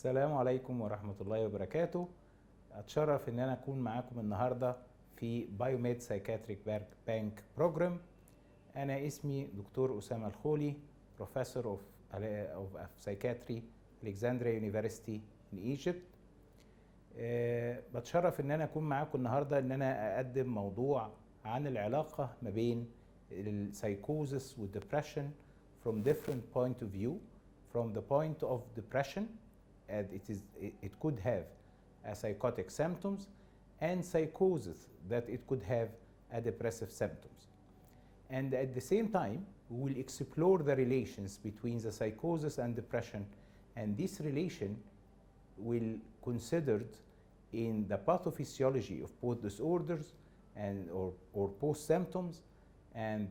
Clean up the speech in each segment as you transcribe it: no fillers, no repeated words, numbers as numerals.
السلام عليكم ورحمة الله وبركاته. أتشرف إن أنا أكون معاكم النهاردة في بايوميد سايكاتريك بانك بروجرام. أنا اسمي دكتور أسامة الخولي، بروفيسور of Psychiatry Alexandria University in Egypt. بتشرف إن أنا أكون معاكم النهاردة إن أنا أقدم موضوع عن العلاقة ما بين السايكوزس والدبريشن from different point of view. From the point of depression, and it could have a psychotic symptoms, and psychosis that it could have a depressive symptoms. And at the same time, we will explore the relations between the psychosis and depression, and this relation will considered in the pathophysiology of both disorders and or post symptoms, and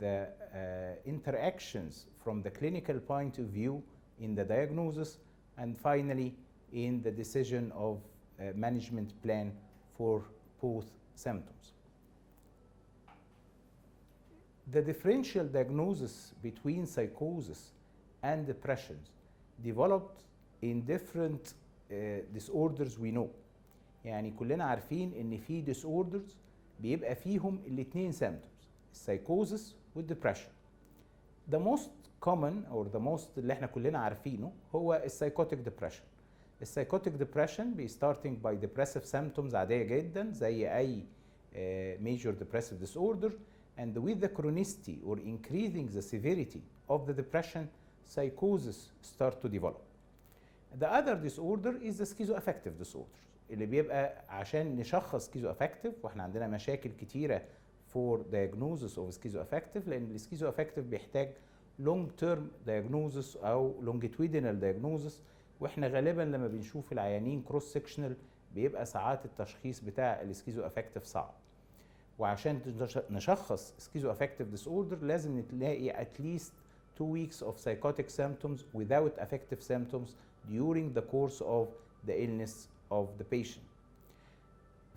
interactions from the clinical point of view in the diagnosis, and finally in the decision of management plan for both symptoms. The differential diagnosis between psychosis and depression developed in different disorders we know. يعني كلنا عارفين ان في disorders بيبقى فيهم الاتنين symptoms، السايكوزس والdepression. The most common or the most اللي احنا كلنا عارفينه هو السايكوتيك ديبريشن. السايكوتيك ديبريشن بي starting by depressive symptoms عادية جدا زي أي major depressive disorder, and with the chronicity or increasing the severity of the depression, psychosis start to develop. The other disorder is the schizoaffective disorder اللي بيبقى عشان نشخص schizoaffective، واحنا عندنا مشاكل كتيرة for diagnosis of schizoaffective، لأن السكيزوافكتيف بيحتاج long term diagnosis أو longitudinal diagnosis، واحنا غالبا لما بنشوف العيانين cross sectional بيبقى ساعات التشخيص بتاع السكيزوافكتيف صعب. وعشان نشخص schizoaffective disorder لازم نلاقي at least 2 weeks of psychotic symptoms without affective symptoms during the course of the illness of the patient.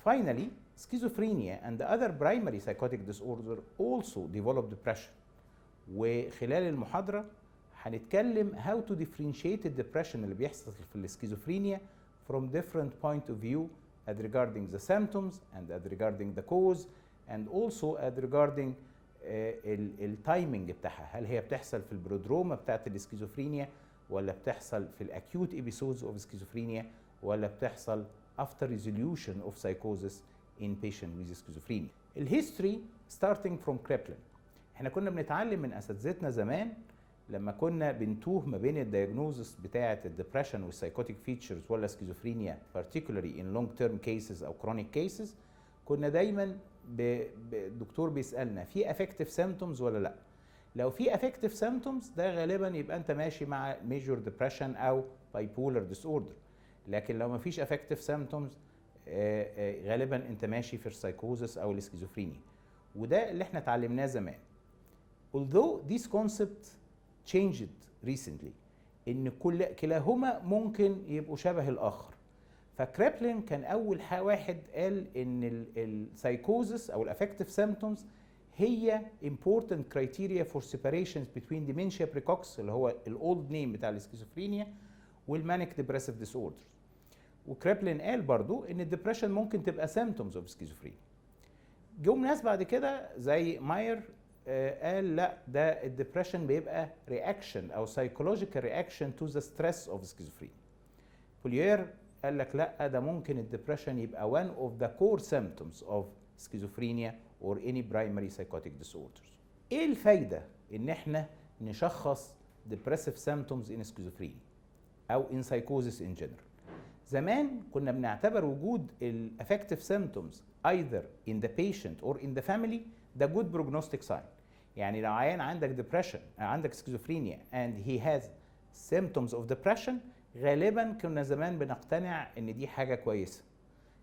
Finally, schizophrenia and the other primary psychotic disorder also develop depression. وخلال المحاضرة هنتكلم how to differentiate the depression اللي بيحصل في السكيزوفرينيا from different point of view as regarding the symptoms and as regarding the cause and also as regarding التايمنج بتاعها. هل هي بتحصل في البرودروما بتاعت السكيزوفرينيا، ولا بتحصل في الاكيوت episodes of schizophrenia، ولا بتحصل after resolution of psychosis in patient with schizophrenia. الهيستوري starting from Kraepelin. احنا كنا بنتعلم من اساتذتنا زمان لما كنا بنتوه ما بين الدياجنوزس بتاعه الدبريشن والسايكوتيك فيتشرز ولا سكيزوفرينيا particularly in long term cases او chronic cases، كنا دايما الدكتور بيسالنا في affective symptoms ولا لا. لو في affective symptoms ده غالبا يبقى انت ماشي مع major depression او bipolar disorder، لكن لو ما فيش affective symptoms غالبا انت ماشي في السايكوزس او السكيزوفرينيا. وده اللي احنا اتعلمناه زمان. Although this concept changed recently ان كلاهما ممكن يبقوا شبه الاخر. فكريبلين كان اول واحد قال ان السايكوزس او الافكتيف سيمبتومز هي important criteria for separations between dementia precox اللي هو الاولد نيم بتاع السكيزوفرينيا والمانيك ديبريسيف ديسوردرز. وكريبلين قال برضو ان الدبريشن ممكن تبقى symptoms of schizophrenia. جم ناس بعد كده زي ماير قال لا، ده الدبريشن بيبقى رياكشن او سايكولوجيكال رياكشن تو ذا ستريس اوف سكيزوفرينيا. بوليير قال لك لا، ده ممكن الدبريشن يبقى one of the core symptoms of schizophrenia or any primary psychotic disorders. ايه الفايده ان احنا نشخص depressive symptoms in schizophrenia او in psychosis in general؟ زمان كنا بنعتبر وجود الافكتيف symptoms either in the patient or in the family ده good prognostic sign. يعني لو عيان عندك depression عندك schizophrenia and he has symptoms of depression غالبا كنا زمان بنقتنع ان دي حاجه كويسه،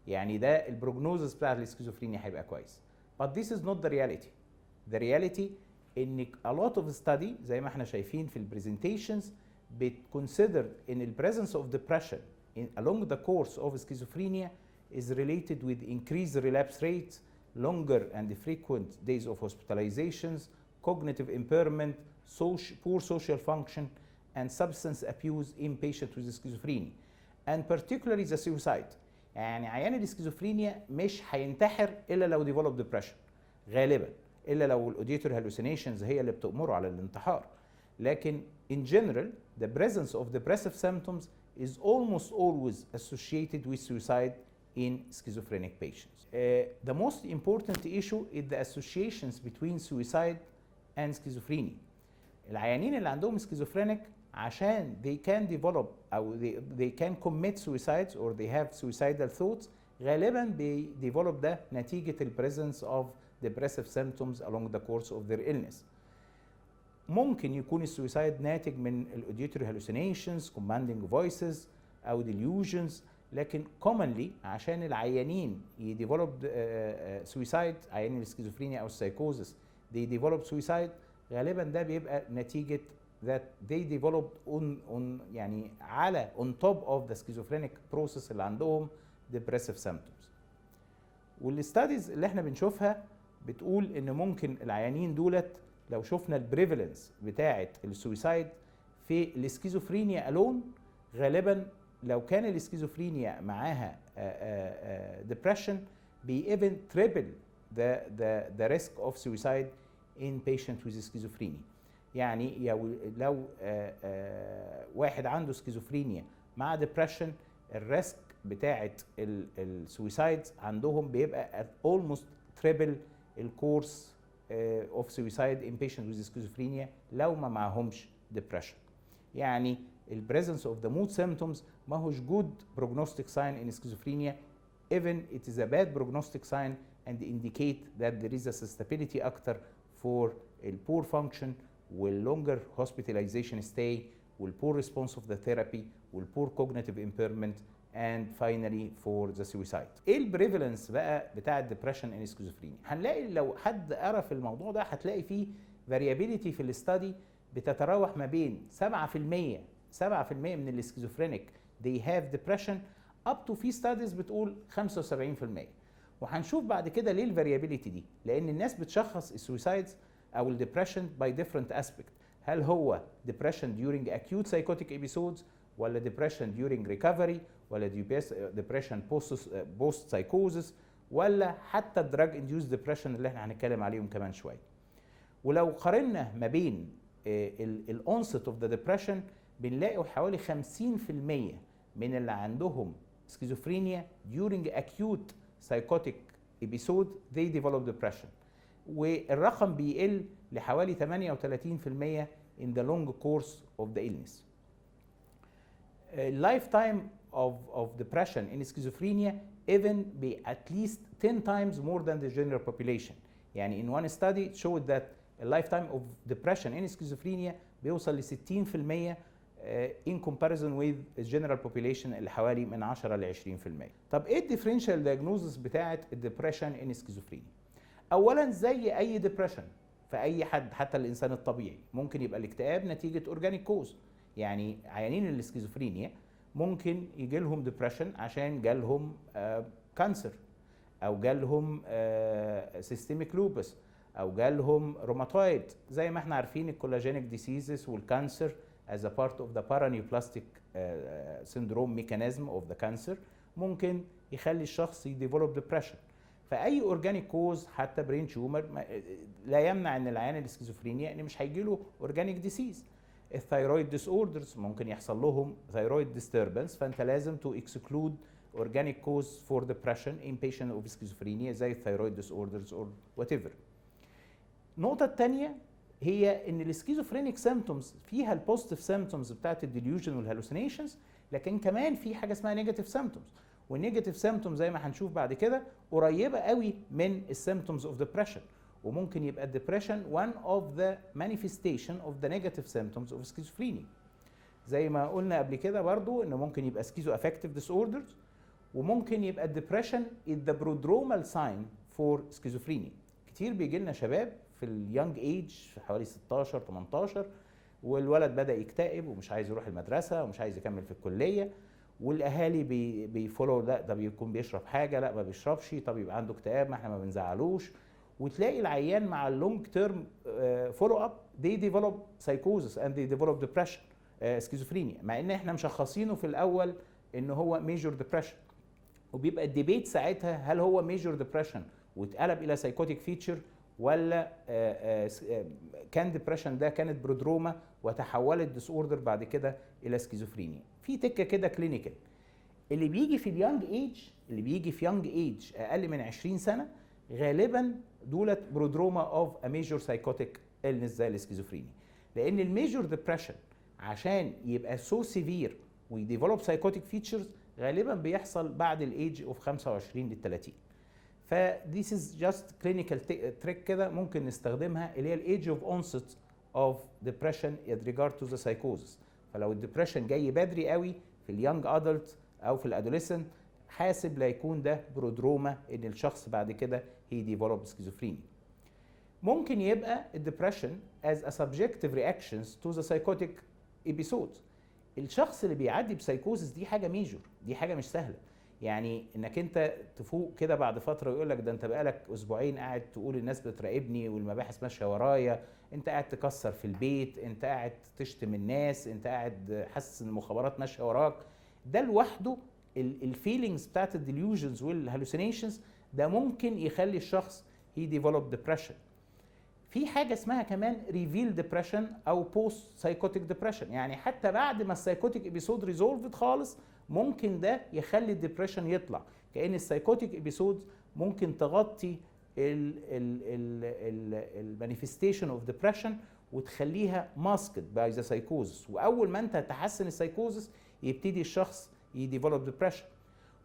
يعني ده البروجنوزس بتاع السكيزوفرينيا هيبقى كويس. But this is not the reality. The reality ان a lot of study زي ما احنا شايفين في البرزنتيشنز بتconsider ان the presence of depression along the course of schizophrenia is related with increased relapse rates, longer and frequent days of hospitalizations, cognitive impairment, poor social function, and substance abuse in patients with schizophrenia. and particularly the suicide. يعني عيان الاسكيزوفرينيا مش هينتحر الا لو develop depression غالبا، الا لو الاوديتور hallucinations هي اللي بتأمره على الانتحار. لكن in general the presence of depressive symptoms is almost always associated with suicide in schizophrenic patients. The most important issue is the associations between suicide and schizophrenia. العيانين اللي عندهم schizophrenic عشان they can develop أو they can commit suicides or they have suicidal thoughts غالبا بي develop ده نتيجة ال presence of depressive symptoms along the course of their illness. ممكن يكون السويسايد ناتج من الاوديتوري hallucinations, commanding voices او delusions، لكن commonly عشان العيانين يديفلوب سويسايد، عيانين السكيزوفرينيا او السايكوزس they develop suicide غالبا ده بيبقى نتيجة that they developed on يعني على on top of the schizophrenic process اللي عندهم depressive symptoms. والستاديز اللي احنا بنشوفها بتقول ان ممكن العيانين دولت لو شفنا البريفالنس بتاعه السويسايد في السكيزوفرينيا الون، غالبا لو كان السكيزوفرينيا معاها depression بي even triple the risk of suicide in patient with schizophrenia. يعني لو واحد عنده سكيزوفرينيا مع depression الريسك بتاعه السويسايد عندهم بيبقى almost triple الكورس of suicide in patients with schizophrenia لو ما معهمش depression. يعني ال presence of the mood symptoms ما هوش good prognostic sign in schizophrenia, even it is a bad prognostic sign and indicate that there is a susceptibility أكتر for ال poor function وال longer hospitalization stay وال poor response of the therapy وال poor cognitive impairment and finally for the suicide. ايه البريفالنس بقى بتاع الدبريشن ان سكيزوفرينيا؟ هنلاقي لو حد قرا في الموضوع ده هتلاقي فيه variability في الاستادي بتتراوح ما بين 7% من السكيزوفرينيك they have depression up to في ستاديز بتقول 75%. وهنشوف بعد كده ليه الفاريابيليتي دي، لان الناس بتشخص السويسايدز او الدبريشن by different aspect. هل هو depression during acute psychotic episodes ولا depression during recovery ولا depression post psychosis ولا حتى drug induced depression اللي احنا هنتكلم عليهم كمان شويه. ولو قارنا ما بين ال onset of the depression بنلاقي حوالي 50% من اللي عندهم سكيزوفرينيا during acute psychotic episode they develop depression، والرقم بيقل لحوالي 38% in the long course of the illness. Lifetime of depression in schizophrenia even be at least 10 times more than the general population. يعني in one study it showed that a lifetime of depression in schizophrenia بيوصل ل 60% in comparison with the general population اللي حوالي من 10 ل 20%. طب ايه الديفرنشال دايجنوزس بتاعه الدبريشن ان سكيزوفرينيا؟ اولا زي اي ديبريشن في اي حد حتى الانسان الطبيعي ممكن يبقى الاكتئاب نتيجه اورجانيك كوز. يعني عيانين السكيزوفرينيا ممكن يجي لهم ديبريشن عشان جالهم كانسر او جالهم سيستميك لوبس او جالهم روماتويد. زي ما احنا عارفين الكولاجينيك ديسيزز والكانسر as a part of the paraneoplastic syndrome mechanism of the cancer ممكن يخلي الشخص يديفلوب depression. فاي اورجانيك كوز حتى برين تيومر لا يمنع ان العيان السكيزوفرينيا ان مش هيجي له اورجانيك ديسيز. الثايرويد ديس اوردرز ممكن يحصل لهم ثايرويد ديستربنس، فانت لازم تو اكسكلود اورجانيك كوز فور ديبريشن ان بيشنت اوف سكيزوفرينيا زي الثايرويد ديس اوردرز اور وات ايفر. النقطه الثانيه هي ان السكيزوفرينيك سيمبتومز فيها البوزيتيف سيمبتومز بتاعت الديليوجن والهالوسينيشنز، لكن كمان في حاجه اسمها نيجاتيف سيمبتومز، والنيجاتيف سيمبتومز زي ما هنشوف بعد كده قريبه قوي من السيمبتومز اوف ديبريشن، وممكن يبقى الديبريشن one of the manifestation of the negative symptoms of schizophrenia. زي ما قلنا قبل كده برضو ان ممكن يبقى سكيزو افكتيف ديس اوردرز، وممكن يبقى الديبريشن is the prodromal sign for schizophrenia. كتير بيجي لنا شباب في اليونج ايج في حوالي 16 18 والولد بدا يكتئب ومش عايز يروح المدرسه ومش عايز يكمل في الكليه، والاهالي بيفولو لا ده بيكون بيشرب حاجه، لا ما بيشربش، طب يبقى عنده اكتئاب ما احنا ما بنزعلوش. وتلاقي العيان مع اللونج تيرم فولو اب they develop psychosis and they develop depression schizophrenia، مع ان احنا مشخصينه في الاول ان هو ميجور ديبريشن، وبيبقى الديبيت ساعتها هل هو ميجور ديبريشن واتقلب الى سايكوتيك فيتشر، ولا كان ديبريشن ده كانت برودروما وتحولت ديس اوردر بعد كده الى سكيزوفرينيا. في تكه كده كلينيكال، اللي بيجي في اليونج ايج اقل من 20 سنه غالبا دولت برودروما اوف ا ميجور سايكوتيك النس زي السكيزوفرينيا، لان الميجور ديبريشن عشان يبقى سو سيفير ويديفلوب سايكوتيك فيتشرز غالبا بيحصل بعد الايج اوف 25 لل 30. ف this is just clinical trick كده ممكن نستخدمها، اللي هي الايج اوف onset of depression in regard to the psychosis. فلو الدبريشن جاي بدري قوي في اليونج ادلت او في الادوليسنت، حاسب لا يكون ده برودروما ان الشخص بعد كده هي ديفلوب سكيزوفرينيا. ممكن يبقى الدبريشن as a subjective reactions to the psychotic episode. الشخص اللي بيعدي بسايكوزس دي حاجه ميجور، دي حاجه مش سهله. يعني انك انت تفوق كده بعد فتره ويقول لك ده انت بقالك اسبوعين قاعد تقول الناس بتراقبني والمباحث ماشيه ورايا، انت قاعد تكسر في البيت، انت قاعد تشتم الناس، انت قاعد حاسس ان المخابرات ماشيه وراك، ده لوحده الفيلينجز بتاعت الديليوجنز والهلوسينيشنز ده ممكن يخلي الشخص هي ديفلوب ديبريشن. في حاجه اسمها كمان ريفيل ديبريشن او بوست سايكوتيك ديبريشن، يعني حتى بعد ما السايكوتيك ابيسود ريزولفد خالص ممكن ده يخلي الديبريشن يطلع، كأن السايكوتيك ابيسود ممكن تغطي المانيفستيشن اوف ديبريشن وتخليها ماسكد باي ذا سايكوزس، واول ما انت تحسن السايكوزس يبتدي الشخص يديفلوب ديبريشن.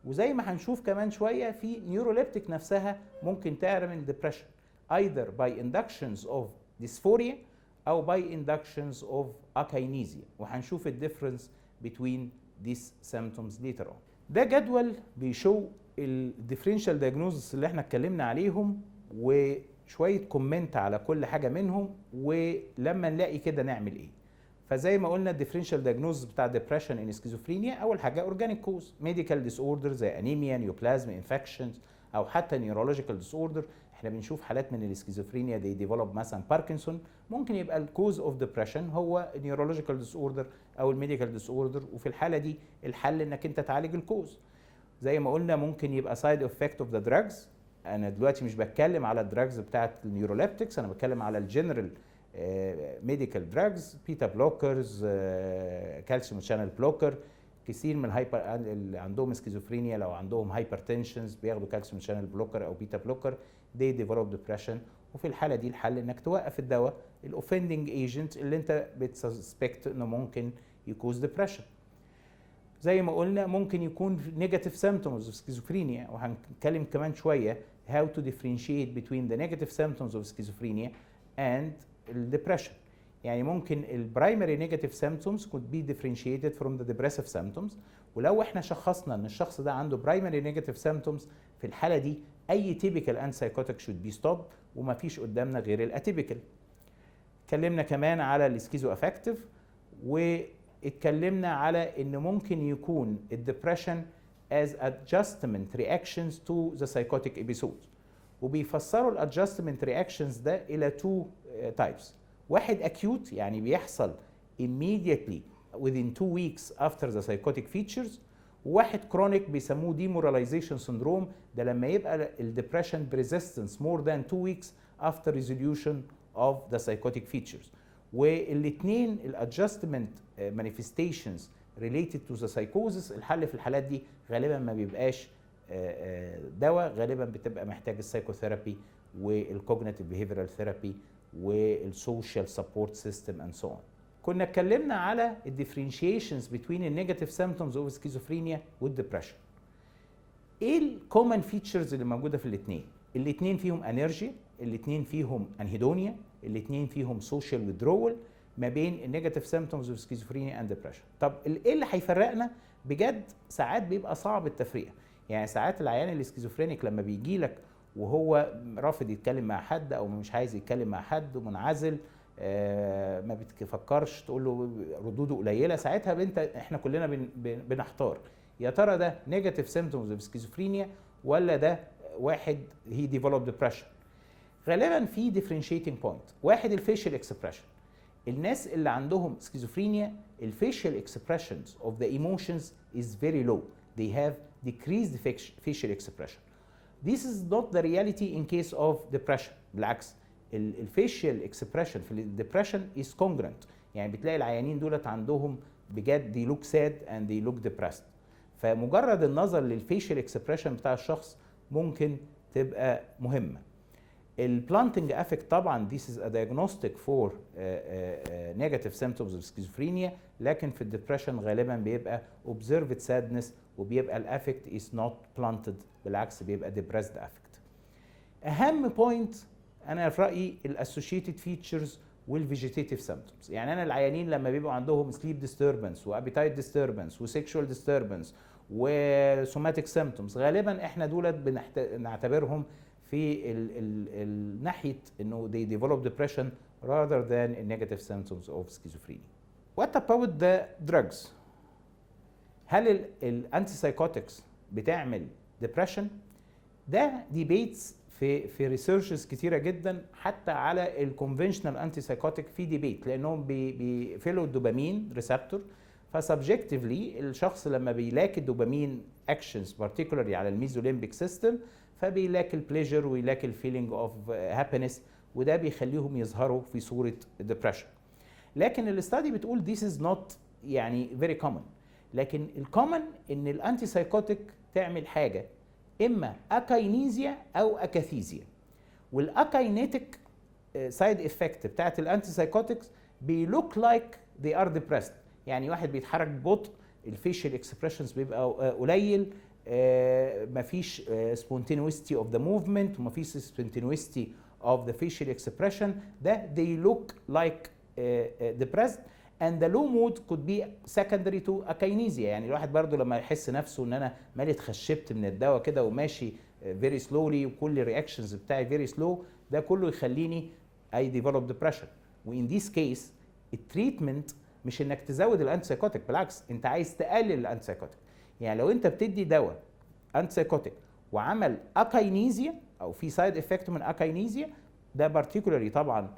وزي ما هنشوف كمان شويه في نيوروليبتيك نفسها ممكن تعمل ديبريشن either by inductions of dysphoria او by inductions of akinesia، وهنشوف الديفرنس between these symptoms later on. ده جدول بيشو الديفرنشال دايجنوزس اللي احنا اتكلمنا عليهم وشويه كومنت على كل حاجه منهم، ولما نلاقي كده نعمل ايه. فزي ما قلنا الديفرنشال دايجنوزس بتاع ديبريشن ان سكيزوفرينيا، اول حاجه اورجانيك كوز، ميديكال ديس اوردر زي انيميا، نيوبلازم انفكشنز، او حتى نيورولوجيكال ديس اوردر. احنا بنشوف حالات من السكيزوفرينيا دي ديفلوب مثلا باركنسون، ممكن يبقى الكوز اوف ديبريشن هو نيورولوجيكال ديس اوردر او الميديكال ديس اوردر، وفي الحاله دي الحل انك انت تعالج الكوز. زي ما قلنا ممكن يبقى سايد افكت اوف ذا دراجز. انا دلوقتي مش بتكلم على الدراجز بتاعت النيوروليبتكس، انا بتكلم على الجنرال ميديكال دراجز، بيتا بلوكرز، كالسيوم شانل بلوكر. كثير من الهايبر اللي عندهم سكيزوفرينيا لو عندهم هايبرتنشنز بياخدوا كالسيوم شانل بلوكر او بيتا بلوكر، دي ديفلوب ديبريشن. وفي الحاله دي الحل انك توقف الدواء الاوفندنج ايجنت اللي انت بتسسبكت انه ممكن يكوز ديبريشن. زي ما قلنا ممكن يكون نيجاتيف سيمبتومز اوف سكيزوفرينيا، وهنتكلم كمان شويه how to differentiate between the negative symptoms of schizophrenia and الديبريشن. يعني ممكن البرايمري نيجاتيف سيمبتومز could be differentiated from the depressive symptoms، ولو احنا شخصنا ان الشخص ده عنده برايمري نيجاتيف سيمبتومز في الحاله دي اي تيبيكال انتي سايكوتيك should be stopped وما فيش قدامنا غير الاتيبيكال. اتكلمنا كمان على السكيزو افكتيف، واتكلمنا على ان ممكن يكون الدبريشن as adjustment reactions to the psychotic episode، وبيفسروا الادجستمنت رياكشنز ده الى two types. واحد acute يعني بيحصل immediately within 2 weeks after the psychotic features، وواحد chronic بيسموه demoralization syndrome، ده لما يبقى الدبريشن persistence more than 2 weeks after resolution of the psychotic features. والاثنين الادجستمنت manifestations related to the psychosis، الحل في الحالات دي غالبا ما بيبقاش دواء، غالبا بتبقى محتاج السايكوثيرابي والكوجنيتيف بيهيفيرال ثيرابي والسوشيال سبورت سيستم اند سو اون. كنا اتكلمنا على الديفرنشيشنز بين النيجاتيف سيمبتومز اوف سكيزوفرينيا والدبريشن. ايه الكومن فيتشرز اللي موجوده في الاثنين؟ الاثنين فيهم انرجي، الاثنين فيهم انهيدونيا، الاثنين فيهم سوشيال ويدرول ما بين النيجاتيف سيمبتومز اوف سكيزوفرينيا اند ديبريشن. طب ايه اللي هيفرقنا؟ بجد ساعات بيبقى صعب التفريق. يعني ساعات العيان السكيزوفرينيك لما بيجي لك وهو رافض يتكلم مع حد او مش عايز يتكلم مع حد ومنعزل، ما بتفكرش، تقول له ردوده قليله، ساعتها احنا كلنا بنحتار يا ترى ده نيجاتيف سيمبتومز اوف سكيزوفرينيا ولا ده واحد هي ديفلوب ديبريشن. غالبا في ديفرنشيتنج بوينت. واحد الفيشل اكسبريشن، الناس اللي عندهم سكيزوفرينيا الفيشيال اكسبريشنز اوف ذا ايموشنز از فيري لو. They have decreased facial expression. This is not the reality in case of depression. بالعكس الفيشيال اكسبريشن في الدبريشن is congruent. يعني بتلاقي العيانين دولت عندهم بجد they look sad and they look depressed. فمجرد النظر للفيشيال اكسبريشن بتاع الشخص ممكن تبقى مهمه. البلانتنج افكت طبعا this is a diagnostic for negative symptoms of schizophrenia، لكن في الدبريشن غالبا بيبقى observed sadness وبيبقى الافكت is not planted، بالعكس بيبقى depressed affect. اهم بوينت انا في رايي الاسوشيتد فيتشرز والفيجيتيتيف سيمبتومز. يعني انا العيانين لما بيبقوا عندهم سليب ديستربنس وابيتايت ديستربنس وسيكشوال ديستربنس وسوماتيك سيمبتومز غالبا احنا دولت بنعتبرهم في ناحيه انه they develop depression rather than negative symptoms of schizophrenia. What about the drugs؟ هل الانتي سايكوتكس بتعمل depression؟ ده ديبيتس في ريسيرشز كتيره جدا حتى على الكونفنشنال انتي سايكوتيك في ديبيت، لانهم بيفيلوا الدوبامين ريسبتور. فسبجكتيفلي الشخص لما بيلاقي الدوبامين اكشنز بارتيكولارلي على الميزوليمبيك سيستم فبيلاقي البليجر ويلاقي الفيلينج اوف هابينس، وده بيخليهم يظهروا في صوره ديبرشن. لكن الاستادي بتقول this is not يعني very common. لكن الكومن ان الانتي سايكوتيك تعمل حاجه اما اكاينيزيا او اكاثيزيا. والاكاينيتك سايد افكت بتاعت الانتي سايكوتكس بيلوك لايك they are depressed. يعني واحد بيتحرك ببطء، الفيشيال اكسبريشنز بيبقى قليل، مفيش spontaneity of the movement ومفيش spontaneity of the facial expression. ده they look like depressed and the low mood could be secondary to akinesia. يعني الواحد برضو لما يحس نفسه ان انا مالي اتخشبت من الدواء كده وماشي very slowly وكل الرياكشنز بتاعي very slow، ده كله يخليني I develop depression. وin this case التريتمنت مش انك تزود الانتي سايكوتيك، بالعكس انت عايز تقلل الانتي سايكوتيك. يعني لو انت بتدي دواء انتي سايكوتيك وعمل اكاينيزيا او في سايد افكت من اكاينيزيا، ده بارتيكولاري طبعا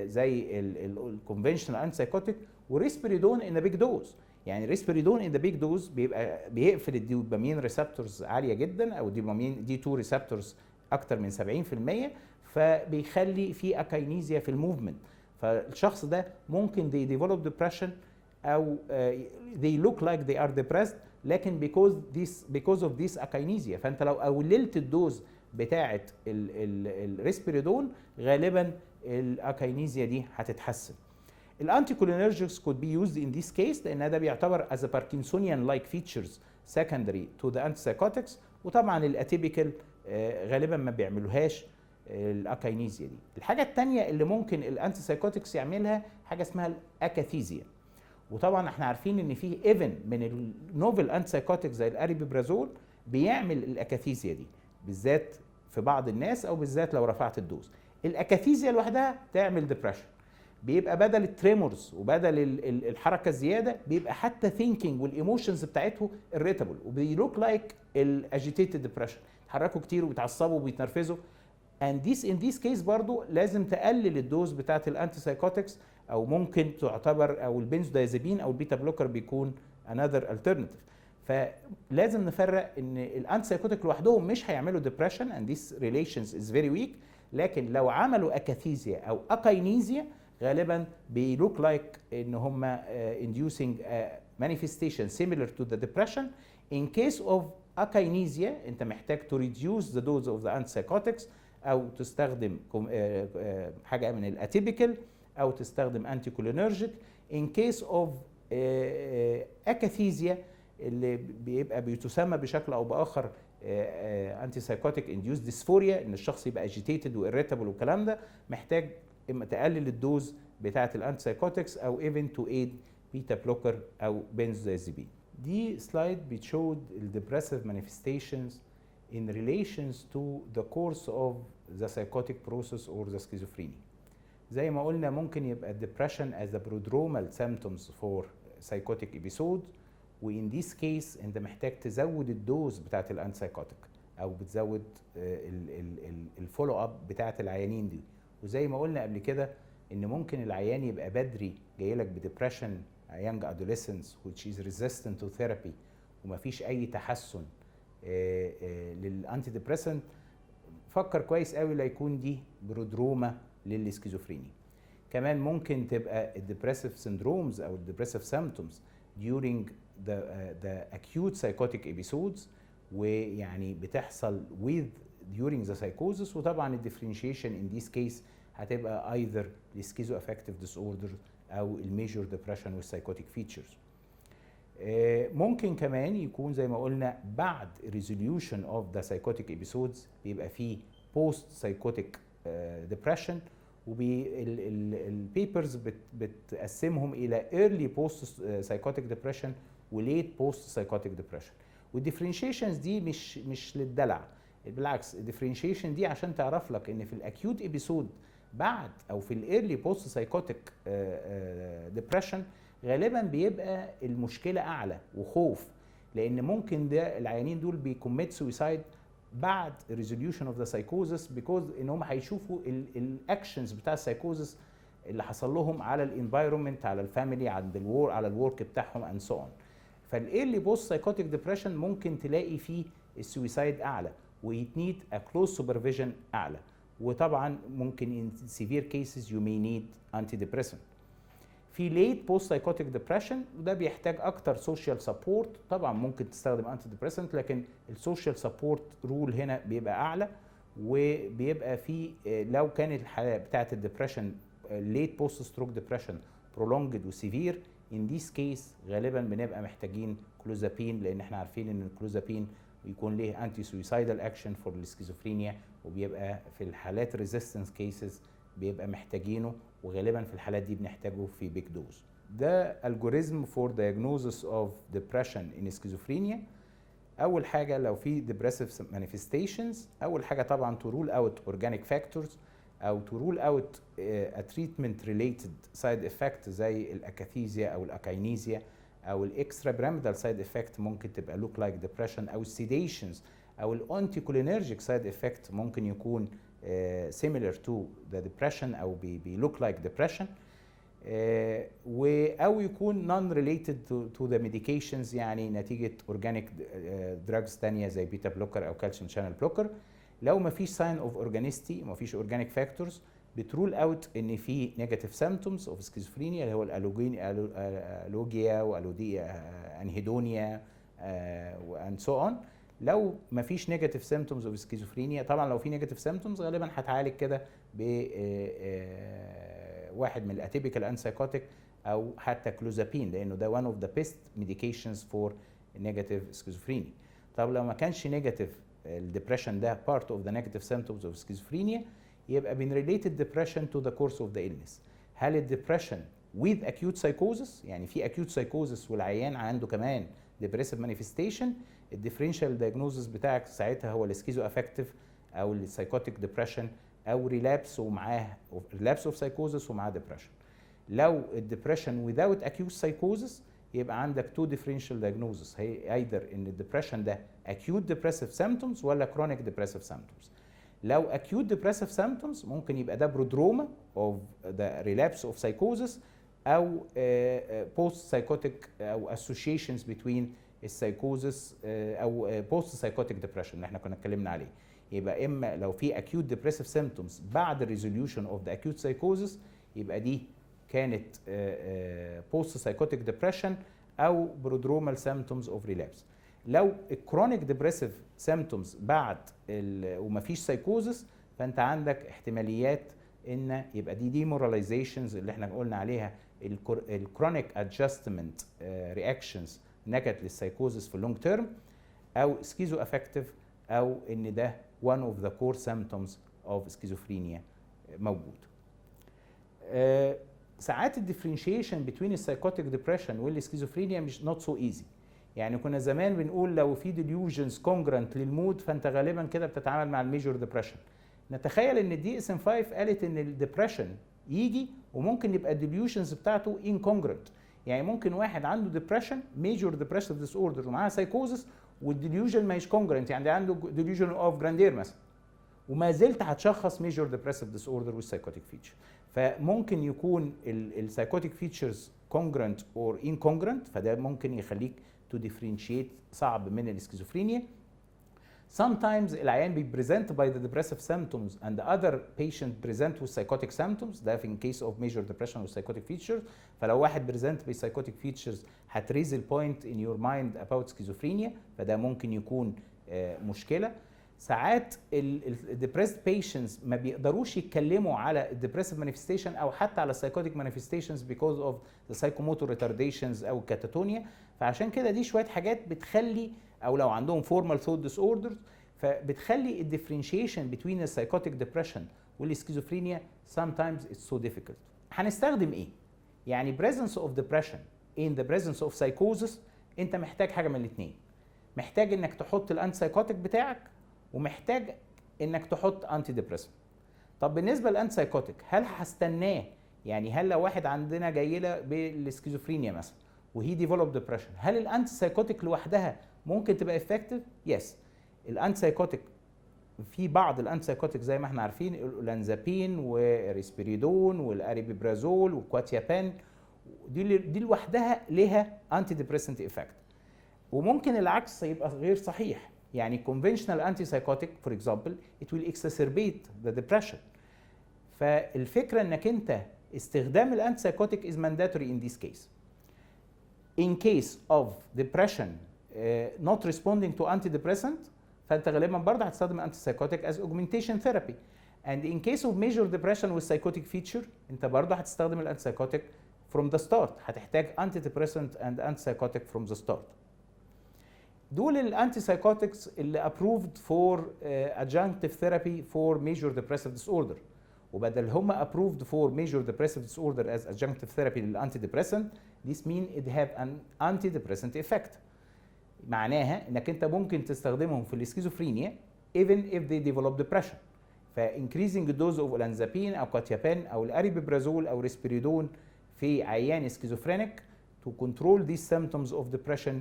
زي الكونفنشنال انتي سايكوتيك وريسبيريدون ان بيج دوز. يعني ريسبيريدون ان بيج دوز بيبقى بيقفل الدوبامين ريسبتورز عاليه جدا، او الدوبامين دي 2 ريسبتورز اكتر من 70%، فبيخلي في اكاينيزيا في الموفمنت. فالشخص ده ممكن they develop depression او they look like they are depressed، لكن because of this akinesia. فانت لو قللت الدوز بتاعه الريسبيريدون غالبا الاكاينيزيا دي هتتحسن. الانتي كولينرجيكس could be used in this case لان ده بيعتبر as a Parkinsonian like features secondary to the antipsychotics. وطبعا الاتيبيكال غالبا ما بيعملوهاش الاكاينيزيا دي. الحاجه الثانيه اللي ممكن الانتي سايكوتكس يعملها حاجه اسمها الاكاثيزيا. وطبعا احنا عارفين ان في ايفن من النوفل انتي سايكوتكس زي الاريبيبرازول بيعمل الاكاثيزيا دي، بالذات في بعض الناس او بالذات لو رفعت الدوز. الاكاثيزيا لوحدها تعمل ديبرشن، بيبقى بدل التريمورز وبدل الحركه الزياده بيبقى حتى ثينكينج والايموشنز بتاعته irritable وبيلوك لايك الاجيتيتد ديبرشن، يتحركوا كتير وبيتعصبوا وبيتنرفزوا. and in this case برضو لازم تقلل الدوز بتاعت الانتي سايكوتكس، او ممكن تعتبر او البنزودايزابين او البيتا بلوكر بيكون another alternative. فلازم نفرق ان الانتي سايكوتك لوحدهم مش هيعملوا depression and this relations is very weak، لكن لو عملوا اكاثيزيا او اكاينيزيا غالبا بيلوك لايك ان هم inducing manifestation similar to the depression. in case of akinesia انت محتاج to reduce the dose of the antipsychotics او تستخدم حاجه من الاتيبيكال او تستخدم انتي كولينرجيك. in case of akathisia اللي بيبقى بتسمى بشكل او باخر انتي سايكوتيك انديوس ديسفوريا، ان الشخص يبقى اجيتيتد واريتابل والكلام ده، محتاج اما تقلل الدوز بتاعه الانتي سايكوتكس او ايفن تو ايد بيتا بلوكر او بنزودايزابين. دي سلايد بتشود الديبريسيف مانيفستيشنز in relations to the course of the psychotic process or the schizophrenia. زي ما قلنا ممكن يبقى depression as a prodromal symptoms for psychotic episode، و in this case انت محتاج تزود الدوز بتاعت الانتي سايكوتيك او بتزود الفولو اب بتاعت العيانين دي. وزي ما قلنا قبل كده ان ممكن العيان يبقى بدري جاي لك بديبريشن young adolescence which is resistant to therapy ومفيش اي تحسن للانتي ديبريسنت، فكر كويس قوي لا يكون دي برودروما للسكيزوفرينيا. كمان ممكن تبقى الديبريسيف سيندرومز او الديبريسيف سيمبتومز during the acute psychotic episodes، ويعني بتحصل during the psychosis. وطبعا الديفرنشيشن in this case هتبقى either السكيزو افكتيف ديس اوردر او الميجور ديبريشن والسايكوتيك فيتشرز. ممكن كمان يكون زي ما قلنا بعد resolution of the psychotic episodes بيبقى فيه post psychotic depression، والبيبرز بتقسمهم الى early post psychotic depression و late post psychotic depression. والديفرنشيشنز دي مش للدلع، بالعكس الديفرنشيشن دي عشان تعرف لك ان في الاكيوت ابيسود بعد او في الايرلي بوست سايكوتيك ديبريشن غالبا بيبقى المشكله اعلى وخوف، لان ممكن ده العيانين دول بيكوميت سويسايد بعد ريزوليوشن اوف ذا سايكوزس بيكوز ان هم هيشوفوا الاكشنز بتاع السايكوزس اللي حصل لهم على الانفايرمنت، على الفاميلي، على الورك بتاعهم اند سو اون. فالايرلي بوست سايكوتيك ديبريشن ممكن تلاقي فيه السويسايد اعلى ويتنيد ا كلوز سوبرفيجن اعلى، وطبعا ممكن in severe cases you may need antidepressant. في late post psychotic depression وده بيحتاج اكتر social support، طبعا ممكن تستخدم antidepressant لكن السوشيال سبورت رول هنا بيبقى اعلى، وبيبقى في لو كان الحاله بتاعه الدبريشن late post stroke depression prolonged وسيفير in this case غالبا بنبقى محتاجين كلوزابين، لان احنا عارفين ان الكلوزابين يكون ليه انتي سويسايدال اكشن فور السكيزوفرينيا، وبيبقى في الحالات ريزيستنس كيسز بيبقى محتاجينه، وغالبا في الحالات دي بنحتاجه في بيج دوز. ده الجوريزم فور diagnosis اوف depression in schizophrenia. اول حاجه لو في depressive manifestations، اول حاجه طبعا to rule out organic factors او to rule out a treatment related side effect زي الاكاثيزيا او الاكاينيزيا او الاكسترا بيراميدال سايد افكت ممكن تبقى لوك لايك ديبريشن، او السيديشنز او الانتي كولينرجيك سايد افكت ممكن يكون similar to the depression او بيلوك لايك ديبريشن، او يكون non related to the medications يعني نتيجه organic drugs ثانيه زي بيتا بلوكر او كالسيوم شانل بلوكر. لو ما فيش sign of organicity، ما فيش organic factors، بترول اوت ان في نيجاتيف سيمبتومز اوف سكيزوفرينيا اللي هو الالوجيا والوديا انهيدونيا اند سو اون. لو ما فيش نيجاتيف سيمبتومز اوف سكيزوفرينيا، طبعا لو في نيجاتيف سيمبتومز غالبا هتعالج كده ب واحد من الاتيبيكال انسايكوتيك او حتى كلوزابين، لانه ده one of the best medications for negative schizophrenia. طب لو ما كانش نيجاتيف الدبريشن ده part of the negative symptoms of schizophrenia، يبقى related depression to the course of the illness. هل الدبريشن with acute psychosis، يعني في acute psychosis والعيان عنده كمان depressive manifestation، الديفرنشال diagnosis بتاعك ساعتها هو السكيزو افكتيف او السايكوتيك ديبريشن او ريلابس ومعاه ريلابس اوف سايكوزس ومعاه ديبريشن. لو الديبريشن without acute psychosis يبقى عندك تو differential diagnosis، هي either ان الديبريشن ده acute depressive symptoms ولا chronic depressive symptoms. لو acute depressive symptoms ممكن يبقى ده برودروما of the relapse of psychosis او post psychotic او associations between السايكوزس او post psychotic depression اللي احنا كنا اتكلمنا عليه. يبقى اما لو في acute depressive symptoms بعد resolution of the acute psychosis يبقى دي كانت post psychotic depression او prodromal symptoms of relapse. لو الكرونيك ديبريسيف سيمبتومز بعد ومفيش سايكوزس، فانت عندك احتماليات ان يبقى دي ديموراليزيشنز اللي احنا قلنا عليها الكرونيك ادجستمنت رياكشنز نكت للسايكوزس في اللونج تيرم، او سكيزو افكتيف، او ان ده one of the core symptoms of schizophrenia موجود. ساعات الديفرنشيشن بين السايكوتيك ديبريشن والسكيزوفرينيا مش not so easy. يعني كنا زمان بنقول لو في delusions congruent للمود فانت غالبا كده بتتعامل مع الميجور ديبريشن. نتخيل ان الدي اس ام 5 قالت ان الديبريشن يجي وممكن يبقى الديليوشنز بتاعته incongruent، يعني ممكن واحد عنده ديبريشن ميجور ديبريسيف ديس اوردر ومعاه سايكوزس والديليوجن ما هيش congruent، يعني عنده delusion اوف جراندير مثلا، وما زلت هتشخص ميجور ديبريسيف ديس اوردر والسايكوتيك فيتشر. فممكن يكون السايكوتيك فيتشرز congruent or incongruent، فده ممكن يخليك to differentiate صعب من السكيزوفرينيا. Sometimes العيان بيبريزنت by the depressive symptoms and the other patient present with psychotic symptoms، ده في case of major depression with psychotic features. فلو واحد بريزنت ب psychotic features هتريز البوينت in your mind about schizophrenia، فده ممكن يكون مشكلة. ساعات الديبريسد patients ما بيقدروش يتكلموا على الديبريسيف مانيفستيشن او حتى على السايكوتيك مانيفستيشنز because of the psychomotor retardations او الكاتاتونيا. فعشان كده دي شويه حاجات بتخلي، او لو عندهم formal thought disorders، فبتخلي الديفرنشيشن between السايكوتيك ديبريشن والسكيزوفرينيا sometimes it's so difficult. هنستخدم ايه؟ يعني presence of depression in the presence of psychosis، انت محتاج حاجه من الاثنين. محتاج انك تحط الانتي سايكوتيك بتاعك، ومحتاج انك تحط انتي ديبريسنت. طب بالنسبه للانتي سايكوتيك هل هستناه؟ يعني هل لو واحد عندنا جاي له بالسكيزوفرينيا مثلا وهي ديفلوب ديبريشن، هل الانتي سايكوتيك لوحدها ممكن تبقى افكتيف؟ يس. الانتي سايكوتيك في بعض الانتي سايكوتيك زي ما احنا عارفين الاولانزابين والريسبيريدون والاريبيبرازول والكواتيابان، دي لوحدها ليها انتي ديبريسنت افكت. وممكن العكس يبقى غير صحيح، يعني conventional antipsychotic for example it will exacerbate the depression. فالفكرة انك انت استخدام الانتيسايكوتيك is mandatory in this case. In case of depression not responding to antidepressant، فانت غالبا برضه هتستخدم antipsychotic as augmentation therapy. And in case of major depression with psychotic feature، انت برضه هتستخدم الانتيسايكوتيك from the start، هتحتاج antidepressant and antipsychotic from the start. دول الانتي سايكوتكس اللي ابروفد فور adjunctive therapy for major depressive disorder. وبدل هم approved for major depressive disorder as adjunctive therapy للانتي depressant، this mean it have an antidepressant effect. معناها انك انت ممكن تستخدمهم في السكيزوفرينيا even if they develop depression. increasing the dose of olanzapine او كواتيابان او الاريبيبرازول او ريسبيريدون في عيان سكيزوفرينيك to control these symptoms of depression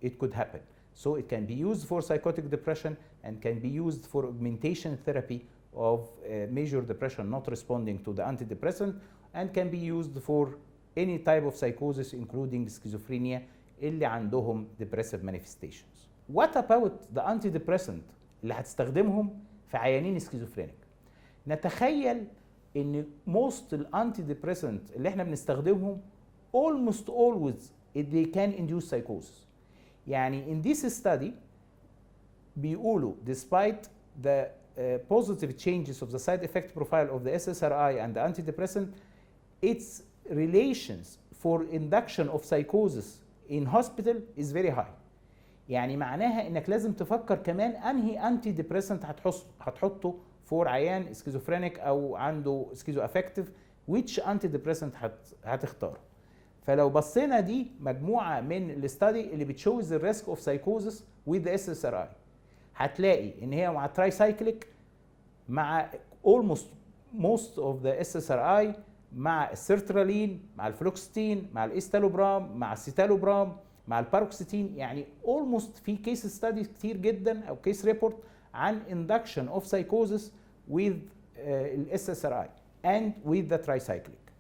it could happen. So it can be used for psychotic depression and can be used for augmentation therapy of major depression not responding to the antidepressant, and can be used for any type of psychosis including schizophrenia اللي عندهم depressive manifestations. What about the antidepressant اللي هتستخدمهم في عيانين سكيزوفرينيك؟ نتخيل ان most الانتيديبريسنت اللي احنا بنستخدمهم almost always they can induce psychosis. يعني in this study بيقولوا despite the positive changes of the side effect profile of the SSRI and the antidepressant, its relations for induction of psychosis in hospital is very high. يعني معناها انك لازم تفكر كمان انهي انتي ديبريسنت هتحطه فور عيان سكيزوفرينيك او عنده سكيزو افكتيف، which انتي ديبريسنت هتختاره. فلو بصينا دي مجموعه من الاستادي اللي بتشوز الريسك اوف سايكوزس with the SSRI، هتلاقي ان هي مع ترايسايكليك، مع most of the SSRI، مع السيرترالين، مع الفلوكستين، مع الاستالوبرام، مع السيتالوبرام، مع الباروكسيتين. يعني almost في كيس ستاديز كتير جدا او كيس ريبورت عن induction of psychosis with ال SSRI and with the tricyclic.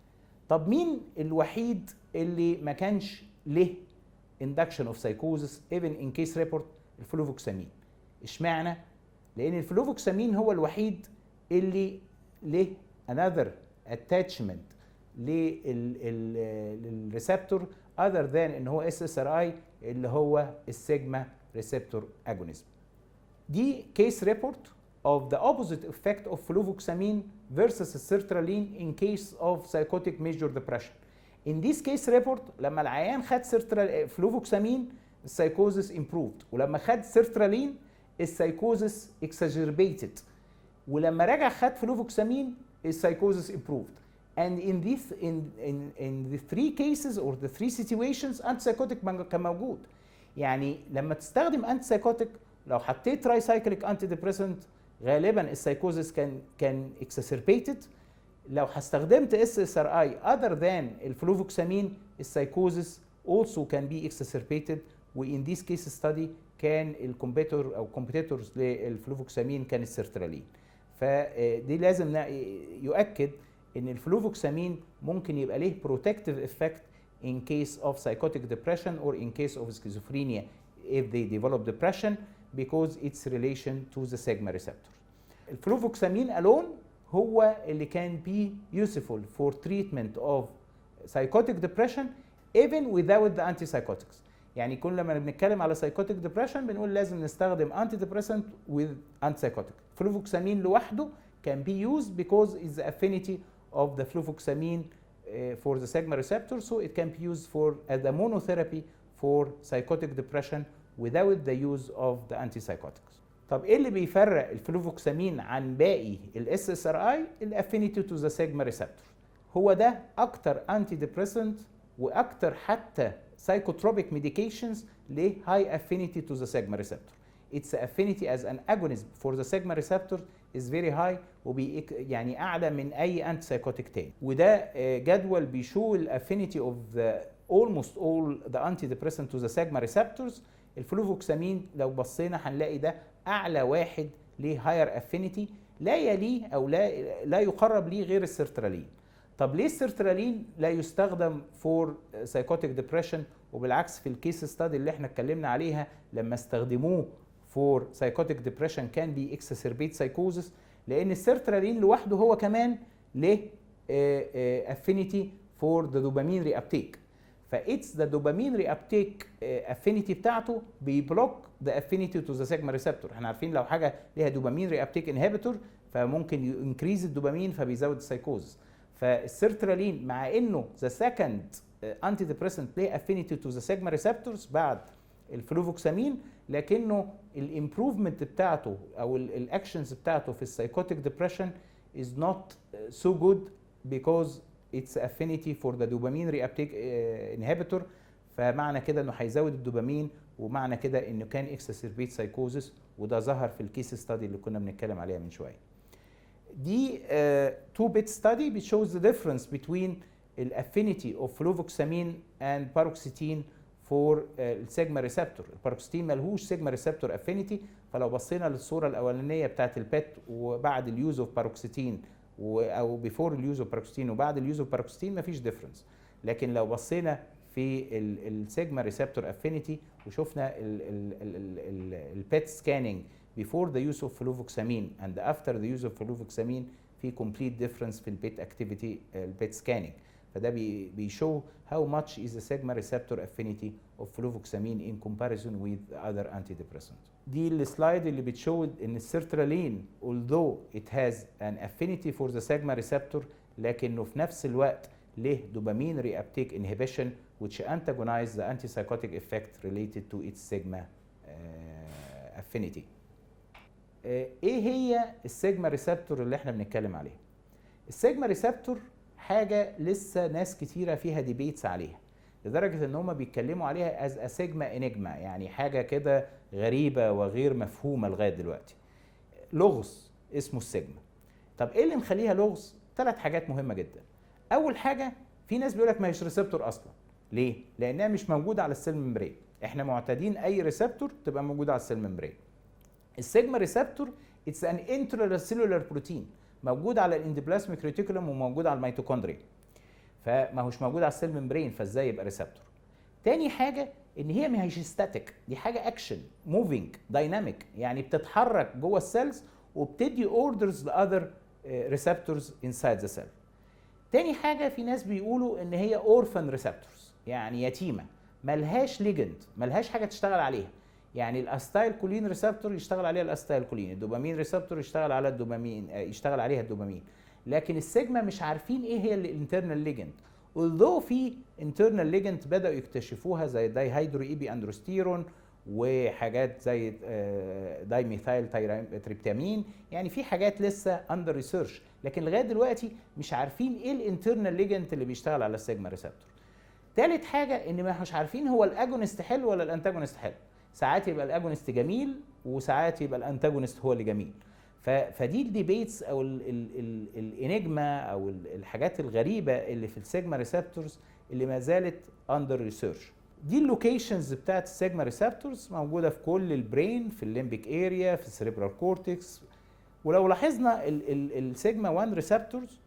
طب مين الوحيد اللي ما كانش له induction of psychosis even in case report؟ الفلوفوكسامين. اشمعنى؟ لان الفلوفوكسامين هو الوحيد اللي له another attachment للريسبتور other than ان هو SSRI اللي هو السيجما ريسبتور agonism. دي case report of the opposite effect of fluvoxamine versus sertraline in case of psychotic major depression. In this case report لما العيان خد فلوفوكسامين السايكوزس improved، ولما خد sertraline السايكوزس exacerbated، ولما رجع خد فلوفوكسامين السايكوزس improved. And in the three cases or the three situations antipsychotic كان موجود. يعني لما تستخدم antipsychotic لو حطيت ترايسايكليك انتي ديبريسنت غالبا السايكوزس كان exacerbated. لو استخدمت SSRI other than الفلوفوكسامين السايكوزس also can be exacerbated. وin this case study كان الكومبيتور او competitors للفلوفوكسامين كان السيرترالين. فدي لازم يؤكد ان الفلوفوكسامين ممكن يبقى ليه protective effect in case of psychotic depression or in case of schizophrenia if they develop depression because its relation to the sigma receptor. الفلوفوكسامين alone هو اللي can be useful for treatment of psychotic depression even without the antipsychotics. يعني كل لما بنتكلم على psychotic depression بنقول لازم نستخدم antidepressant with antipsychotic. فلوفوكسامين لوحده can be used because it's the affinity of the fluvoxamine for the sigma receptor, so it can be used for as a monotherapy for psychotic depression without the use of the antipsychotics. طب ايه اللي بيفرق الفلوفوكسامين عن باقي الاس اس ار اي؟ الافينيتي تو ذا سيجما ريسبتور. هو ده اكتر انتي ديبريسنت واكتر حتى psychotropic medications له high affinity to the sigma receptor. Its affinity as an agonist for the sigma receptor is very high يعني اعلى من اي انتي سايكوتيك تاني. وده جدول بيشو الافينيتي اوف ذا almost all the antidepressant to the sigma receptors. الفلوفوكسامين لو بصينا هنلاقي ده اعلى واحد ليه higher affinity، لا يليه او لا يقرب ليه غير السيرترالين. طب ليه السيرترالين لا يستخدم فور سايكوتيك ديبريشن؟ وبالعكس في الكيس ستادي اللي احنا اتكلمنا عليها لما استخدموه فور سايكوتيك ديبريشن كان بي اكسسربيت سايكوزس، لان السيرترالين لوحده هو كمان له افينيتي فور ذا دوبامين ري ابتيك. فايتس ذا دوبامين ري ابتيك افينيتي بتاعته بيبلوك ذا افينيتي تو ذا سيجما ريسبتور. احنا عارفين لو حاجه ليها دوبامين ري ابتيك انهبيتور فممكن ينكريز الدوبامين فبيزود السايكوزس. فالسيرترالين مع انه ذا سكند انتي ديبريسنت ليه افينيتي تو ذا سيجما ريسبتورز بعد الفلوفوكسامين، لكنه الامبروفمنت بتاعته او الاكشنز بتاعته في السايكوتيك ديبريشن is not so good because its affinity for the dopamine reuptake inhibitor. فمعنى كده انه هيزود الدوبامين، ومعنى كده انه كان اكسسربيت سايكوزس، وده ظهر في الكيس ستادي اللي كنا بنتكلم عليها من شويه. دي 2 bit study which shows the difference between the affinity of fluvoxamine and paroxetine for السيجما ريسبتور. الباروكسيتين ملهوش سيجما ريسبتور افينيتي، فلو بصينا للصوره الاولانيه بتاعت البيت وبعد اليوز اوف باروكسيتين او بيفور اليوز اوف باروكسيتين وبعد اليوز اوف باروكسيتين مفيش ديفرنس. لكن لو بصينا في السيجما ريسبتور افينيتي وشفنا البيت سكاننج before the use of fluvoxamine and after the use of fluvoxamine في complete difference في البيت activity البيت سكاننج. فده بيشو how much is the sigma receptor affinity of fluvoxamine in comparison with other antidepressants. دي السلايد اللي بتشو ان السيرترالين although it has an affinity for the sigma receptor لكنه في نفس الوقت له dopamine reuptake inhibition which antagonize the antipsychotic effect related to its sigma affinity. ايه هي السيجما ريسبتور اللي احنا بنتكلم عليها؟ السيجما ريسبتور حاجه لسه ناس كتيره فيها ديبيتس عليها، لدرجه ان هم بيتكلموا عليها از ا سيجما انيجما، يعني حاجه كده غريبه وغير مفهومه لغايه دلوقتي. لغز اسمه السيجما. طب ايه اللي مخليها لغز؟ 3 حاجات مهمه جدا. اول حاجه في ناس بيقول لك ما هيش ريسبتور اصلا. ليه؟ لانها مش موجوده على السيل ممبرين. احنا معتادين اي ريسبتور تبقى موجوده على السيل ممبرين. السيجما ريسبتور اتس ان انترسيلولار بروتين موجود على الاندوبلازميك ريتيكولوم وموجود على الميتوكوندريا، فما هوش موجود على السيل ممبرين، فازاي يبقى ريسبتور؟ تاني حاجه ان هي ما هيش ستاتيك، دي حاجه اكشن موفينج دايناميك، يعني بتتحرك جوه السيلز وبتدي اوردرز لاذر ريسبتورز انسايد ذا سيل. تاني حاجه في ناس بيقولوا ان هي اورفان ريسبتورز، يعني يتيمه ملهاش ليجند، ملهاش حاجه تشتغل عليها. يعني الاستايل كولين ريسبتور يشتغل عليها الاستايل كولين، الدوبامين ريسبتور يشتغل على الدوبامين، يشتغل عليها الدوبامين. لكن السيجما مش عارفين ايه هي الانترنال ليجند. although في انترنال ليجند بداوا يكتشفوها زي الدايهيدرو ايبي اندروستيرون وحاجات زي دايميثايل تريبتامين، يعني في حاجات لسه اندر ريسيرش، لكن لغايه دلوقتي مش عارفين ايه الانترنال ليجند اللي بيشتغل على السيجما ريسبتور. ثالث حاجه ان مش عارفين هو الاجونست حلو ولا الانتاجونست حلو. ساعات يبقى الاجونست جميل وساعات يبقى الانتاجونست هو اللي جميل. فدي الديبيتس او الانجما او الحاجات الغريبه اللي في السيجما ريسبتورز اللي ما زالت اندر ريسيرش. دي اللوكيشنز بتاعت السيجما ريسبتورز موجوده في كل البرين، في الليمبيك اريا، في السيريبرال كورتكس، ولو لاحظنا السيجما 1 ريسبتورز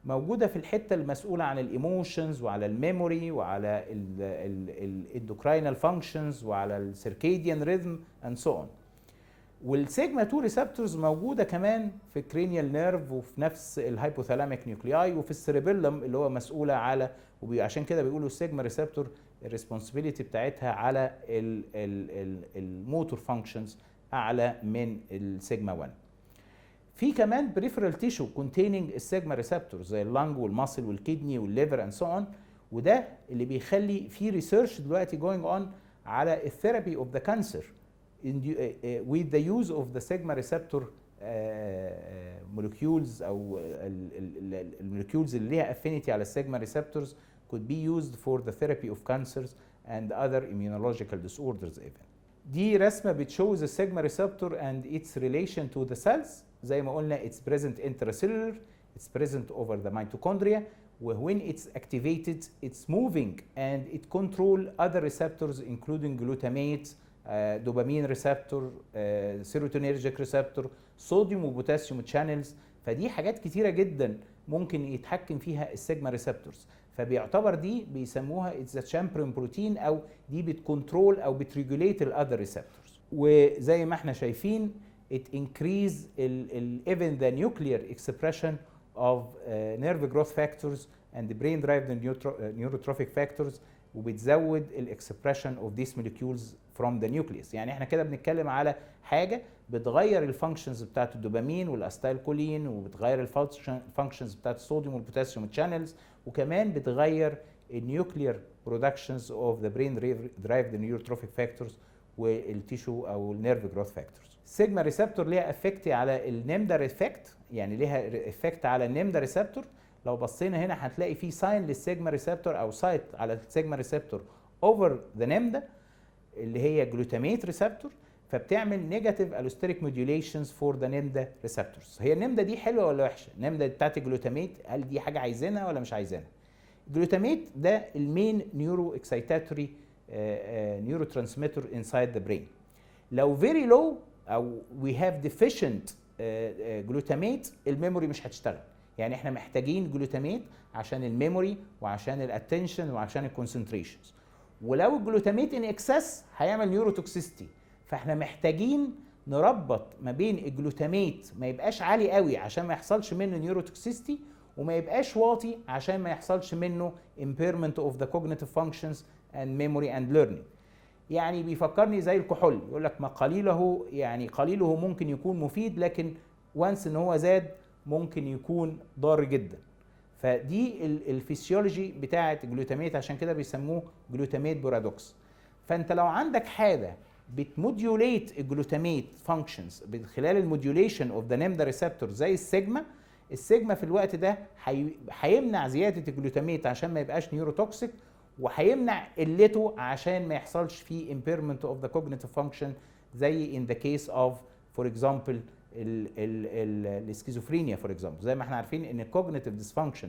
موجوده في الحته المسؤوله عن الايموشنز وعلى الميموري وعلى الاندوكراينال فانكشنز وعلى السيركيديان ريزم اند سو اون. والسيجما 2 ريسبتورز موجوده كمان في الكرينيال نيرف وفي نفس الهايبوثالاميك نيوكلياي وفي السيربيلم اللي هو مسؤوله على، وعشان كده بيقولوا السيجما ريسبتور الريسبونسبيلتي بتاعتها على الموتور فانكشنز اعلى من السيجما 1. في كمان بريفرال تيشو كونتيننج السيجما ريسبتور زي اللنج والماسل والكدني والليفر اند سو اون، وده اللي بيخلي في ريسيرش دلوقتي جوينج اون على الثيرابي اوف ذا كانسر with the use of the sigma receptor molecules او المولكيولز اللي ليها affinity على السيجما ريسبتورز could be used for the therapy of cancers and other immunological disorders even. دي رسمه بتشوز السيجما ريسبتور and its relation to the cells. زي ما قلنا it's present intracellular, it's present over the mitochondria, when it's activated it's moving and it control other receptors including glutamate, دوبامين ريسبتور، سيروتونيرجيك ريسبتور، صوديوم وبوتاسيوم تشانلز. فدي حاجات كتيره جدا ممكن يتحكم فيها السيجما ريسبتورز، فبيعتبر دي بيسموها اتس تشامبرين بروتين، او دي بتكنترول او بتريجوليت الاذر ريسبتورز. وزي ما احنا شايفين it increase even the nuclear expression of nerve growth factors and the brain derived neurotrophic factors، وبتزود الاكسبريشن اوف these molecules from the nucleus. يعني احنا كده بنتكلم على حاجه بتغير الفانكشنز بتاعت الدوبامين والاستايل كولين، وبتغير الفانكشنز بتاعت الصوديوم والبوتاسيوم تشانلز، وكمان بتغير النيوكليير برودكشنز اوف ذا برين درايفد نيوروتروفيك فاكتورز والتيشو او النيرف جروث فاكتورز. السيجما ريسبتور ليها افكت على النيمدا افكت، يعني ليها افكت على النيمدا ريسبتور. لو بصينا هنا هتلاقي في ساين للسيجما ريسبتور او سايت على السيجما ريسبتور اوفر ذا نيمدا اللي هي جلوتاميت ريسبتور، فبتعمل نيجاتيف الوستيريك موديوليشنز فور ذا نيمدا ريسبتورز. هي النيمدا دي حلوه ولا وحشه؟ النيمدا بتاعت الجلوتاميت هل دي حاجه عايزينها ولا مش عايزينها؟ الجلوتاميت ده المين نيورو اكسايتاتوري نيورو ترانسميتر انسايد ذا برين. لو فيري لو او وي هاف ديفيشنت جلوتاميت الميموري مش هتشتغل. يعني احنا محتاجين جلوتاميت عشان الميموري وعشان الاتنشن وعشان الكونسنتريشنز. ولو الجلوتاميت ان اكسس هيعمل نيوروتوكسيستي، فاحنا محتاجين نربط ما بين الجلوتاميت ما يبقاش عالي قوي عشان ما يحصلش منه نيوروتوكسيستي، وما يبقاش واطي عشان ما يحصلش منه impairment of the cognitive functions and memory and learning. يعني بيفكرني زي الكحول، يقول لك ما قليله، يعني قليله ممكن يكون مفيد، لكن وانس ان هو زاد ممكن يكون ضار جدا. فدي الفسيولوجي بتاعه الجلوتاميت، عشان كده بيسموه جلوتاميت بارادوكس. فانت لو عندك حاجه بتموديوليت الجلوتاميت فانكشنز من خلال الموديوليشن اوف ذا نيمدا ريسبتور زي السيجما في الوقت ده هيمنع زياده الجلوتاميت عشان ما يبقاش نيوروتوكسيك، وهيمنع قلته عشان ما يحصلش فيه impairment of the cognitive function زي in the case of for example السكيزوفرينيا for example. زي ما احنا عارفين ان cognitive dysfunction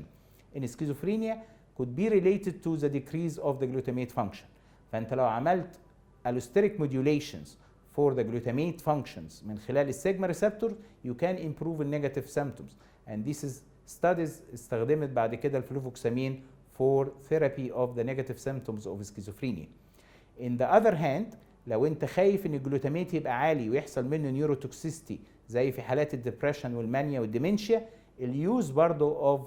in schizophrenia could be related to the decrease of the glutamate function. فانت لو عملت allosteric modulations for the glutamate functions من خلال السيجما ريسبتور you can improve the negative symptoms, and this is studies استخدمت بعد كده الفلوفوكسامين for therapy of the negative symptoms of schizophrenia. In the other hand لو انت خايف ان الجلوتاميت يبقى عالي ويحصل منه نيوروتوكسيستي زي في حالات الدبريشن والمانيا والديمنشيا، اليوز برضو اوف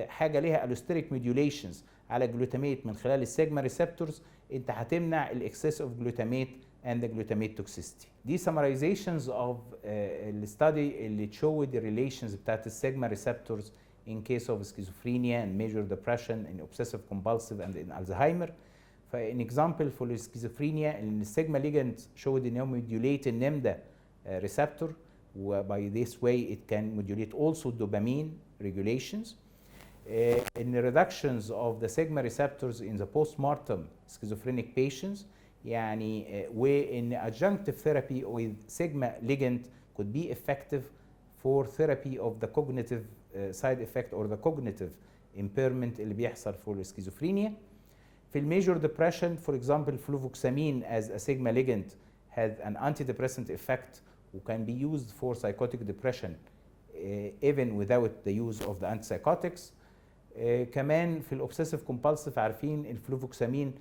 حاجه ليها allosteric modulations على الجلوتاميت من خلال السيجما ريسبتورز، انت هتمنع الاكسس اوف جلوتاميت and the glutamate toxicity. دي summarization of الستادي اللي تشوه the relations بتاعت السيجما ريسبتورز in case of schizophrenia and major depression in obsessive compulsive and in Alzheimer. فان example for schizophrenia ان السيجما ligand showed ان هو modulate النمدا receptor, by this way it can modulate also dopamine regulations. In the reductions of the sigma receptors in the postmortem schizophrenic patients, يعني وإن adjunctive therapy with sigma ligand could be effective for therapy of the cognitive side effect or the cognitive impairment اللي بيحصل for schizophrenia. في major depression for example fluvoxamine as a sigma ligand has an antidepressant effect who can be used for psychotic depression even without the use of the antipsychotics. كمان في الاوبسيسيف كومبالسيف عارفين الفلوفوكسامين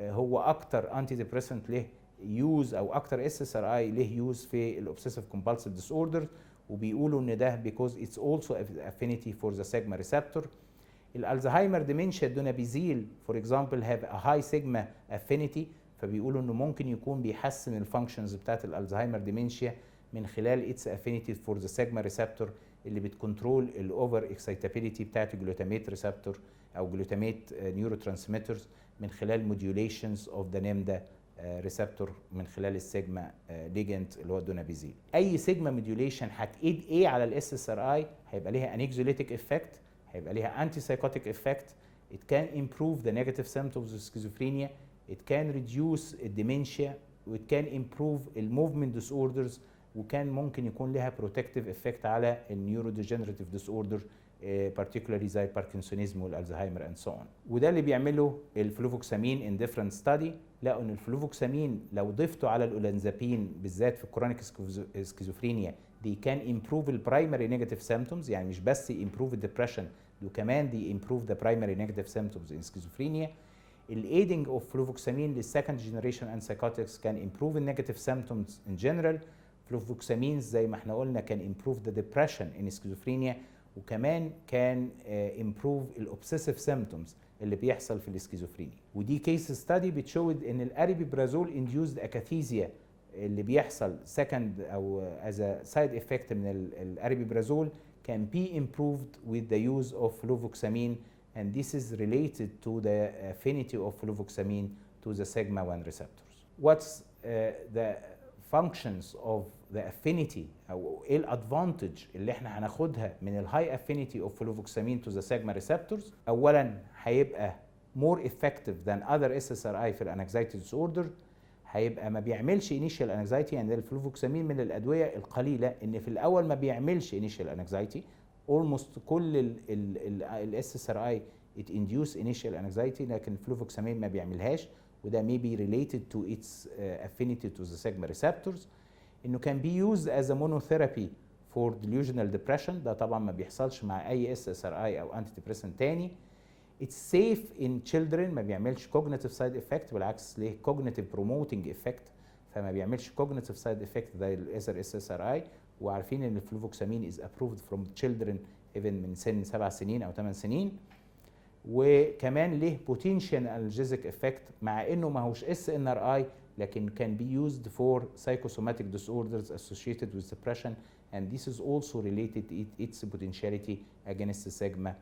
هو اكتر انتي ديبريسنت له يوز او اكتر اس اس ار اي له يوز في الاوبسيسيف كومبالسيف ديس اوردر، وبيقولوا ان ده because it's also affinity for the sigma receptor. الالزهايمر ديمنشيا دونابيزيل فور اكزامبل هاف ا هاي سيجما افينيتي، فبيقولوا انه ممكن يكون بيحسن الفانكشنز بتاعت الالزهايمر ديمنشيا من خلال its affinity for the sigma receptor اللي بتكنترول الاوفر اكسايتابيليتي بتاعت الجلوتاميت ريسبتور او جلوتاميت نيورو ترانسميترز من خلال موديوليشنز اوف ذا نيمدا ريسبتور من خلال السيجما ليجند اللي هو الدونابيزيل. اي سيجما موديوليشن هتايد ايه على الاس اس ار اي؟ هيبقى ليها انكزوليتيك افكت، هيبقى ليها انتي سايكوتيك افكت. It can improve the negative symptoms of schizophrenia. It can reduce الديمنشيا. It can improve الموفمنت ديس اوردرز، وكان ممكن يكون لها بروتكتيف افكت على النيورو ديجنريتيف ديس اوردر particularly زي الباركنسونيزم والالزهايمر اند سو اون. وده اللي بيعمله الفلوفوكسامين ان ديفرنت ستادي. لقوا ان الفلوفوكسامين لو ضفته على الاولانزابين بالذات في الكرونيك سكيزوفرينيا دي كان امبروف البرايمري نيجاتيف سيمبتومز، يعني مش بس امبروف الدبريشن وكمان دي امبروف ذا برايمري نيجاتيف سيمبتومز ان سكيزوفرينيا. الايدنج اوف فلوفوكسامين للسكند جنريشن ان سايكوتكس كان امبروف النيجاتيف سيمبتومز ان جنرال. فلوفوكسامين زي ما احنا قلنا كان امبروف ذا ديبريشن ان سكيزوفرينيا، وكمان كان امبروف الاوبسيسيف سيمبتومز اللي بيحصل في الاسكيزوفرينيا. ودي كيس ستادي بتشود ان الاريبيبرازول انديوزد اكاثيزيا اللي بيحصل سكند او از سايد افكت من الاريبيبرازول can be improved with the use of fluvoxamine, and this is related to the affinity of fluvoxamine to the sigma 1 receptors. What's the functions of the affinity او ايه الادفانتج اللي احنا هناخدها من الهاي افينيتي اوف فلوفوكسامين تو ذا سيجما ريسبتورز؟ اولا هيبقى more effective than other SSRI في الانكزايتي ديس اوردر، هيبقى ما بيعملش انيشال انكزايتي، يعني الفلوفوكسامين من الادويه القليله ان في الاول ما بيعملش انيشال انكزايتي. اولموست كل الاس اس ار اي ات انديوس انيشال انكزايتي لكن الفلوفوكسامين ما بيعملهاش، وده may be related to its affinity to the sigma receptors. انه can be used as a monotherapy for delusional depression، ده طبعا ما بيحصلش مع اي اس اس ار اي او انتي ديبريسنت تاني. It's safe in children، ما بيعملش cognitive side effect، بالعكس ليه cognitive promoting effect، فما بيعملش cognitive side effect زي الاذر اس اس ار اي. وعارفين ان الفلوفوكسامين is approved from children even من سن 7 سنين او 8 سنين. وكمان ليه potential analgesic effect مع انه ما هوش اس ان ار اي لكن can be used for psychosomatic disorders associated with depression, and this is also related to its potentiality against the sigma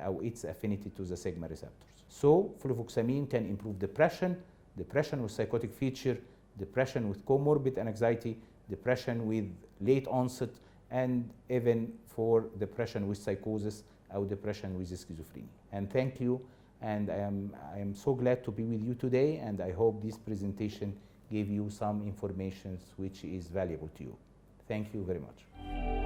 or its affinity to the sigma receptors. So fluvoxamine can improve depression with psychotic feature, depression with comorbid anxiety, depression with late onset, and even for depression with psychosis or depression with schizophrenia. And thank you, and I am so glad to be with you today, and I hope this presentation gave you some information which is valuable to you. Thank you very much.